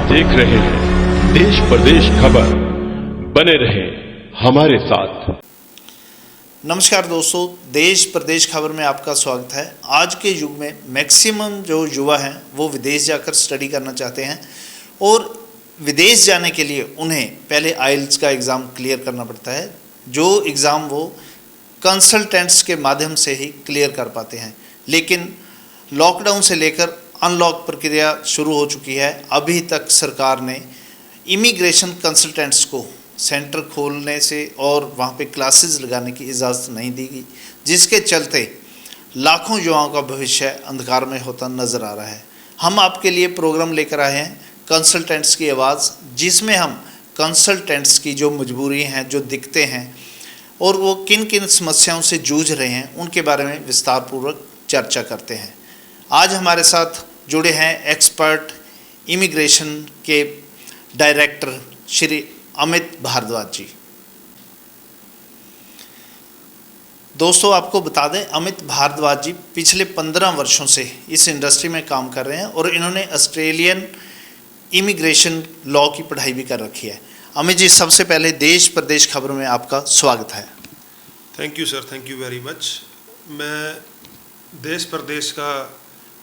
देख रहे हैं देश प्रदेश खबर। बने रहे हमारे साथ। नमस्कार दोस्तों, देश प्रदेश खबर में आपका स्वागत है। आज के युग में मैक्सिमम जो युवा हैं वो विदेश जाकर स्टडी करना चाहते हैं और विदेश जाने के लिए उन्हें पहले आइल्स का एग्ज़ाम क्लियर करना पड़ता है, जो एग्ज़ाम वो कंसल्टेंट्स के माध्यम से ही क्लियर कर पाते हैं। लेकिन लॉकडाउन से लेकर अनलॉक प्रक्रिया शुरू हो चुकी है। अभी तक सरकार ने इमिग्रेशन कंसल्टेंट्स को सेंटर खोलने से और वहाँ पे क्लासेस लगाने की इजाज़त नहीं दी गई, जिसके चलते लाखों युवाओं का भविष्य अंधकार में होता नज़र आ रहा है। हम आपके लिए प्रोग्राम लेकर आए हैं कंसल्टेंट्स की आवाज़, जिसमें हम कंसल्टेंट्स की जो मजबूरी हैं, जो दिक्कतें हैं और वो किन किन समस्याओं से जूझ रहे हैं, उनके बारे में विस्तारपूर्वक चर्चा करते हैं। आज हमारे साथ जुड़े हैं एक्सपर्ट इमिग्रेशन के डायरेक्टर श्री अमित भारद्वाज जी। दोस्तों, आपको बता दें, अमित भारद्वाज जी पिछले 15 वर्षों से इस इंडस्ट्री में काम कर रहे हैं और इन्होंने ऑस्ट्रेलियन इमिग्रेशन लॉ की पढ़ाई भी कर रखी है। अमित जी, सबसे पहले देश प्रदेश खबर में आपका स्वागत है। Thank you sir, thank you very much. मैं देश प्रदेश का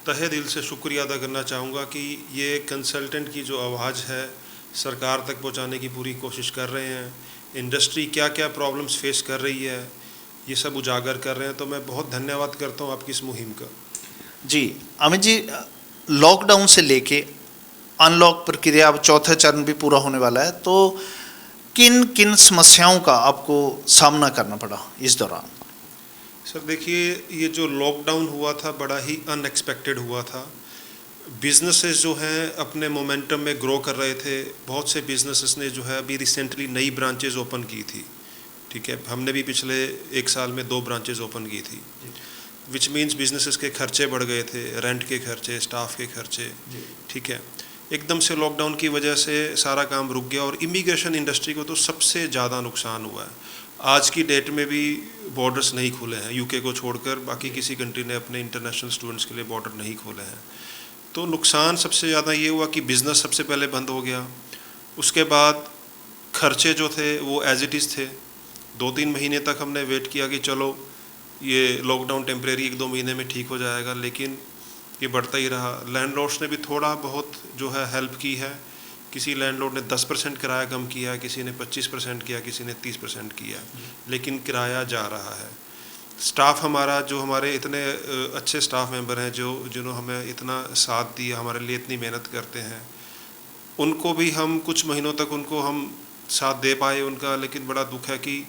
तहे दिल से शुक्रिया अदा करना चाहूँगा कि ये कंसल्टेंट की जो आवाज़ है सरकार तक पहुँचाने की पूरी कोशिश कर रहे हैं। इंडस्ट्री क्या क्या प्रॉब्लम्स फेस कर रही है ये सब उजागर कर रहे हैं, तो मैं बहुत धन्यवाद करता हूँ आपकी इस मुहिम का। जी अमित जी, लॉकडाउन से लेके अनलॉक प्रक्रिया अब चौथा चरण भी पूरा होने वाला है, तो किन किन समस्याओं का आपको सामना करना पड़ा इस दौरान? सर देखिए, ये जो लॉकडाउन हुआ था बड़ा ही अनएक्सपेक्टेड हुआ था। बिजनेसेस जो हैं अपने मोमेंटम में ग्रो कर रहे थे। बहुत से बिजनेसेस ने जो है अभी रिसेंटली नई ब्रांचेज ओपन की थी। ठीक है, हमने भी पिछले 1 साल में 2 ब्रांचेज ओपन की थी, विच मीन्स बिजनेसेस के खर्चे बढ़ गए थे, रेंट के खर्चे, स्टाफ के खर्चे। ठीक है, एकदम से लॉकडाउन की वजह से सारा काम रुक गया और इमिग्रेशन इंडस्ट्री को तो सबसे ज़्यादा नुकसान हुआ है। आज की डेट में भी बॉर्डर्स नहीं खुले हैं, यूके को छोड़कर बाकी किसी कंट्री ने अपने इंटरनेशनल स्टूडेंट्स के लिए बॉर्डर नहीं खोले हैं। तो नुकसान सबसे ज़्यादा ये हुआ कि बिज़नेस सबसे पहले बंद हो गया। उसके बाद खर्चे जो थे वो एज इट इज़ थे। 2-3 महीने तक हमने वेट किया कि चलो ये लॉकडाउन टेम्परेरी 1-2 महीने में ठीक हो जाएगा, लेकिन ये बढ़ता ही रहा। लैंडलॉर्ड्स ने भी थोड़ा बहुत जो है हेल्प की है। किसी लैंडलॉर्ड ने 10% किराया कम किया, किसी ने 25% किया, किसी ने 30% किया, लेकिन किराया जा रहा है। स्टाफ हमारा, जो हमारे इतने अच्छे स्टाफ मेंबर हैं जिन्होंने हमें इतना साथ दिया, हमारे लिए इतनी मेहनत करते हैं, उनको भी हम कुछ महीनों तक उनको हम साथ दे पाए उनका, लेकिन बड़ा दुख है कि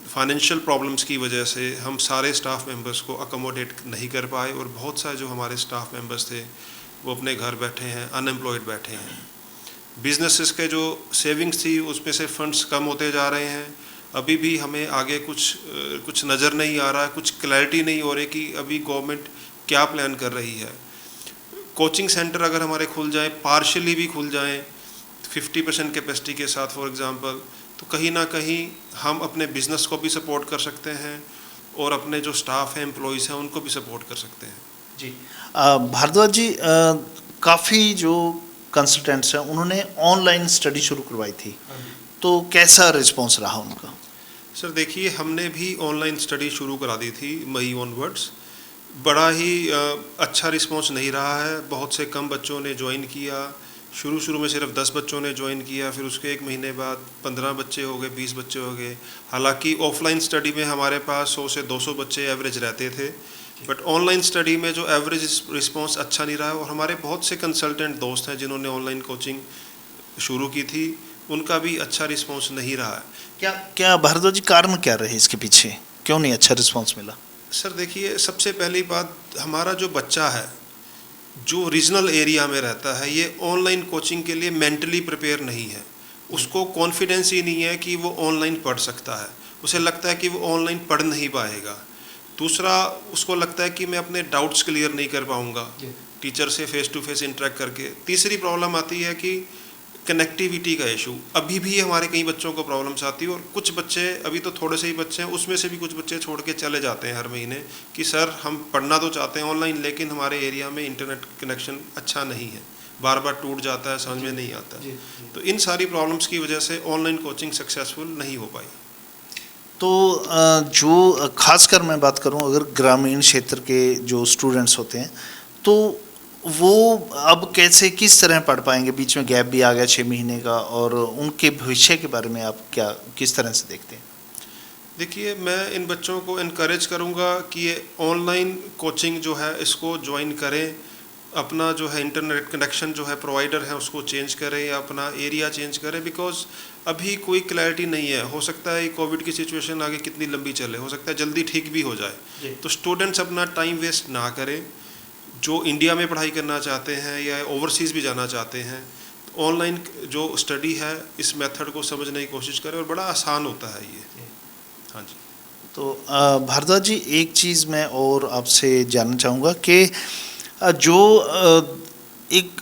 फाइनेंशियल प्रॉब्लम्स की वजह से हम सारे स्टाफ मेंबर्स को अकोमोडेट नहीं कर पाए और बहुत सारे जो हमारे स्टाफ मेंबर्स थे वो अपने घर बैठे हैं, अनएम्प्लॉयड बैठे हैं। बिजनेसेस के जो सेविंग्स थी उसमें से फंड्स कम होते जा रहे हैं। अभी भी हमें आगे कुछ नज़र नहीं आ रहा है, कुछ क्लैरिटी नहीं हो रही कि अभी गवर्नमेंट क्या प्लान कर रही है। कोचिंग सेंटर अगर हमारे खुल जाए, पार्शियली भी खुल जाएं 50% कैपेसिटी के साथ फॉर एग्जांपल, तो कहीं ना कहीं हम अपने बिज़नेस को भी सपोर्ट कर सकते हैं और अपने जो स्टाफ हैं, एम्प्लॉयज़ हैं, उनको भी सपोर्ट कर सकते हैं। जी भारद्वाज जी, काफ़ी जो कंसल्टेंट्स हैं उन्होंने ऑनलाइन स्टडी शुरू करवाई थी, तो कैसा रिस्पॉन्स रहा उनका? सर देखिए, हमने भी ऑनलाइन स्टडी शुरू करा दी थी मई ऑनवर्ड्स। बड़ा ही अच्छा रिस्पॉन्स नहीं रहा है। बहुत से कम बच्चों ने ज्वाइन किया। शुरू में सिर्फ 10 बच्चों ने ज्वाइन किया, फिर उसके 1 महीने बाद 15 बच्चे हो गए, 20 बच्चे हो गए। हालांकि ऑफलाइन स्टडी में हमारे पास 100 से 200 बच्चे एवरेज रहते थे, बट ऑनलाइन स्टडी में जो एवरेज रिस्पॉन्स अच्छा नहीं रहा है। और हमारे बहुत से कंसल्टेंट दोस्त हैं जिन्होंने ऑनलाइन कोचिंग शुरू की थी, उनका भी अच्छा रिस्पॉन्स नहीं रहा है। क्या भारद्वाज जी, कारण क्या रहे इसके पीछे, क्यों नहीं अच्छा रिस्पॉन्स मिला? सर देखिए, सबसे पहली बात, हमारा जो बच्चा है जो रीजनल एरिया में रहता है, ये ऑनलाइन कोचिंग के लिए मेंटली प्रिपेयर नहीं है। उसको कॉन्फिडेंस ही नहीं है कि वो ऑनलाइन पढ़ सकता है। उसे लगता है कि वो ऑनलाइन पढ़ नहीं पाएगा। दूसरा, उसको लगता है कि मैं अपने डाउट्स क्लियर नहीं कर पाऊँगा टीचर से फेस टू फेस इंटरेक्ट करके। तीसरी प्रॉब्लम आती है कि कनेक्टिविटी का इशू। अभी भी हमारे कई बच्चों को प्रॉब्लम्स आती है और कुछ बच्चे, अभी तो थोड़े से ही बच्चे हैं, उसमें से भी कुछ बच्चे छोड़ के चले जाते हैं हर महीने कि सर हम पढ़ना तो चाहते हैं ऑनलाइन, लेकिन हमारे एरिया में इंटरनेट कनेक्शन अच्छा नहीं है। बार बार टूट जाता है, समझ में नहीं आता। तो इन सारी प्रॉब्लम्स की वजह से ऑनलाइन कोचिंग सक्सेसफुल नहीं हो पाई। तो जो खासकर मैं बात करूं, अगर ग्रामीण क्षेत्र के जो स्टूडेंट्स होते हैं तो वो अब कैसे किस तरह पढ़ पाएंगे? बीच में गैप भी आ गया 6 महीने का, और उनके भविष्य के बारे में आप किस तरह से देखते हैं? देखिए, मैं इन बच्चों को इनकरेज करूंगा कि ये ऑनलाइन कोचिंग जो है इसको ज्वाइन करें, अपना जो है इंटरनेट कनेक्शन जो है प्रोवाइडर है उसको चेंज करें या अपना एरिया चेंज करें, बिकॉज अभी कोई क्लैरिटी नहीं है। हो सकता है कोविड की सिचुएशन आगे कितनी लंबी चले, हो सकता है जल्दी ठीक भी हो जाए। तो स्टूडेंट्स अपना टाइम वेस्ट ना करें, जो इंडिया में पढ़ाई करना चाहते हैं या ओवरसीज़ भी जाना चाहते हैं, ऑनलाइन जो स्टडी है इस मेथड को समझने की कोशिश करें, और बड़ा आसान होता है ये। हाँ जी। तो भारद्वाज जी, एक चीज़ मैं और आपसे जानना चाहूँगा कि जो एक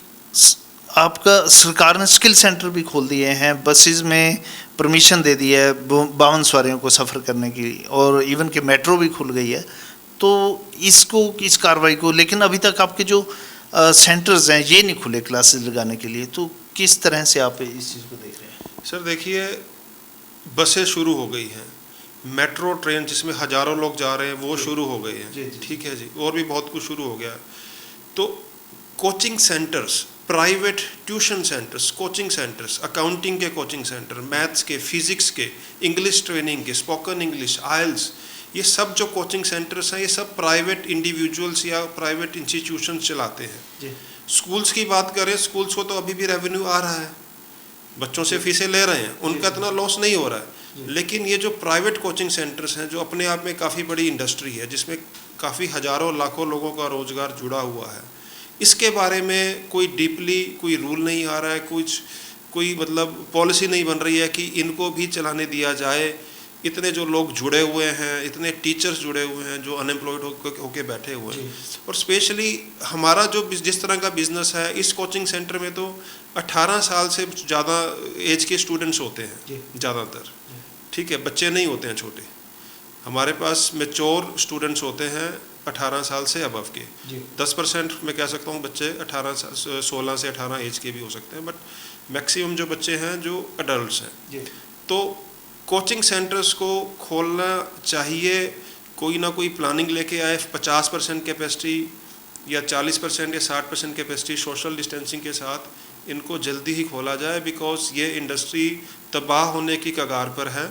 आपका सरकार ने स्किल सेंटर भी खोल दिए हैं, बसेस में परमिशन दे दी है 52 सवारियों को सफ़र करने की, और इवन कि मेट्रो भी खुल गई है। तो इसको, इस कार्रवाई को, लेकिन अभी तक आपके जो सेंटर्स हैं ये नहीं खुले क्लासेस लगाने के लिए, तो किस तरह से आप इस चीज़ को देख रहे हैं? सर देखिए, बसें शुरू हो गई हैं, मेट्रो ट्रेन जिसमें हज़ारों लोग जा रहे हैं वो शुरू हो गए हैं, ठीक है जी, और भी बहुत कुछ शुरू हो गया। तो coaching centres, private tuition centres, coaching centres, accounting के कोचिंग सेंटर, मैथ्स के, फिजिक्स के, इंग्लिश ट्रेनिंग के, स्पोकन इंग्लिश, आइल्स, ये सब जो कोचिंग सेंटर्स हैं ये सब प्राइवेट इंडिविजुअल्स या प्राइवेट इंस्टीट्यूशंस चलाते हैं। स्कूल्स की बात करें, स्कूल्स को तो अभी भी रेवेन्यू आ रहा है, बच्चों से फीसें ले रहे हैं, उनका इतना लॉस नहीं हो रहा है। लेकिन ये जो प्राइवेट कोचिंग सेंटर्स हैं, जो अपने आप में काफ़ी बड़ी इंडस्ट्री है, जिसमें काफ़ी हज़ारों लाखों लोगों का रोज़गार जुड़ा हुआ है, इसके बारे में कोई डीपली कोई रूल नहीं आ रहा है, कोई मतलब पॉलिसी नहीं बन रही है कि इनको भी चलाने दिया जाए। इतने जो लोग जुड़े हुए हैं, इतने टीचर्स जुड़े हुए हैं जो अनएम्प्लॉयड होके बैठे हुए हैं, और स्पेशली हमारा जो जिस तरह का बिज़नेस है, इस कोचिंग सेंटर में तो 18 साल से ज़्यादा एज के स्टूडेंट्स होते हैं ज़्यादातर, ठीक है, बच्चे नहीं होते हैं छोटे। हमारे पास मैच्योर स्टूडेंट्स होते हैं 18 साल से अबव के। 10% मैं कह सकता हूँ बच्चे 16 से 18 एज के भी हो सकते हैं, बट मैक्सिमम जो बच्चे हैं जो अडल्ट हैं। तो कोचिंग सेंटर्स को खोलना चाहिए, कोई ना कोई प्लानिंग लेके आए, 50% कैपेसिटी या 40% या 60% कैपेसिटी सोशल डिस्टेंसिंग के साथ इनको जल्दी ही खोला जाए, बिकॉज ये इंडस्ट्री तबाह होने की कगार पर है,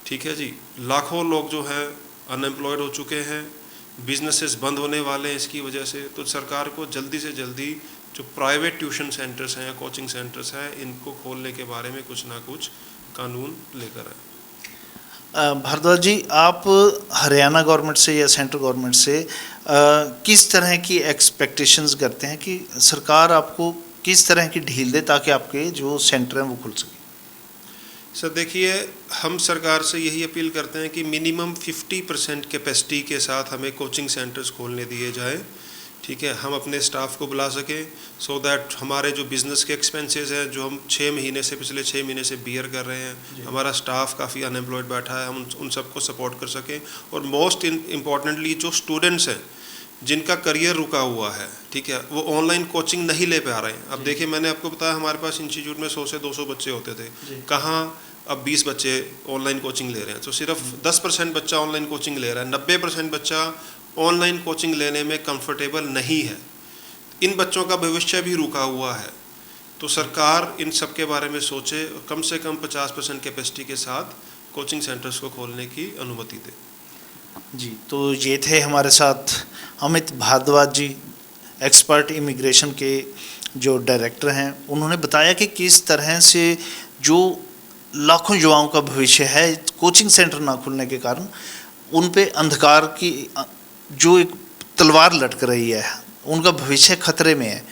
ठीक है जी। लाखों लोग जो हैं अनएम्प्लॉयड हो चुके हैं, बिजनेसेस बंद होने वाले हैं इसकी वजह से। तो सरकार को जल्दी से जल्दी जो प्राइवेट ट्यूशन सेंटर्स हैं, कोचिंग सेंटर्स हैं, इनको खोलने के बारे में कुछ ना कुछ कानून लेकर आए। भारद्वाज जी, आप हरियाणा गवर्नमेंट से या सेंट्रल गवर्नमेंट से किस तरह की एक्सपेक्टेशंस करते हैं कि सरकार आपको किस तरह की ढील दे ताकि आपके जो सेंटर हैं वो खुल सके? सर देखिए, हम सरकार से यही अपील करते हैं कि मिनिमम 50% कैपेसिटी के साथ हमें कोचिंग सेंटर्स खोलने दिए जाए, ठीक है, हम अपने स्टाफ को बुला सकें, सो दैट हमारे जो बिज़नेस के एक्सपेंसेस हैं जो हम पिछले 6 महीने से बियर कर रहे हैं, हमारा स्टाफ काफ़ी अनएम्प्लॉयड बैठा है, हम उन सबको सपोर्ट कर सकें। और मोस्ट इम्पॉर्टेंटली जो स्टूडेंट्स हैं जिनका करियर रुका हुआ है, ठीक है, वो ऑनलाइन कोचिंग नहीं ले पा रहे हैं। अब देखिए, मैंने आपको बताया हमारे पास इंस्टीट्यूट में 100 से 200 बच्चे होते थे, कहाँ अब 20 बच्चे ऑनलाइन कोचिंग ले रहे हैं। तो सिर्फ 10% बच्चा ऑनलाइन कोचिंग ले रहा है, 90% बच्चा ऑनलाइन कोचिंग लेने में कंफर्टेबल नहीं है। इन बच्चों का भविष्य भी रुका हुआ है। तो सरकार इन सब के बारे में सोचे, कम से कम 50% कैपेसिटी के साथ कोचिंग सेंटर्स को खोलने की अनुमति दे। जी, तो ये थे हमारे साथ अमित भारद्वाज जी, एक्सपर्ट इमिग्रेशन के जो डायरेक्टर हैं। उन्होंने बताया कि किस तरह से जो लाखों युवाओं का भविष्य है कोचिंग सेंटर ना खुलने के कारण उन पे अंधकार की जो एक तलवार लटक रही है, उनका भविष्य खतरे में है।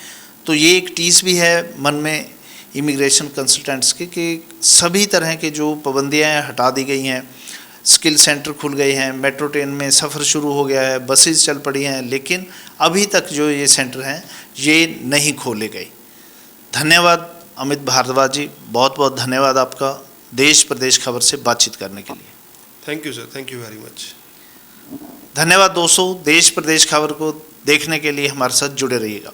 तो ये एक टीस भी है मन में इमिग्रेशन कंसल्टेंट्स के कि सभी तरह के जो पाबंदियाँ हटा दी गई हैं, स्किल सेंटर खुल गए हैं, मेट्रो ट्रेन में सफ़र शुरू हो गया है, बसेस चल पड़ी हैं, लेकिन अभी तक जो ये सेंटर हैं ये नहीं खोले गए। धन्यवाद अमित भारद्वाज जी, बहुत बहुत धन्यवाद आपका देश प्रदेश खबर से बातचीत करने के लिए। Thank you sir, thank you very much. धन्यवाद दोस्तों, देश प्रदेश खबर को देखने के लिए हमारे साथ जुड़े रहिएगा।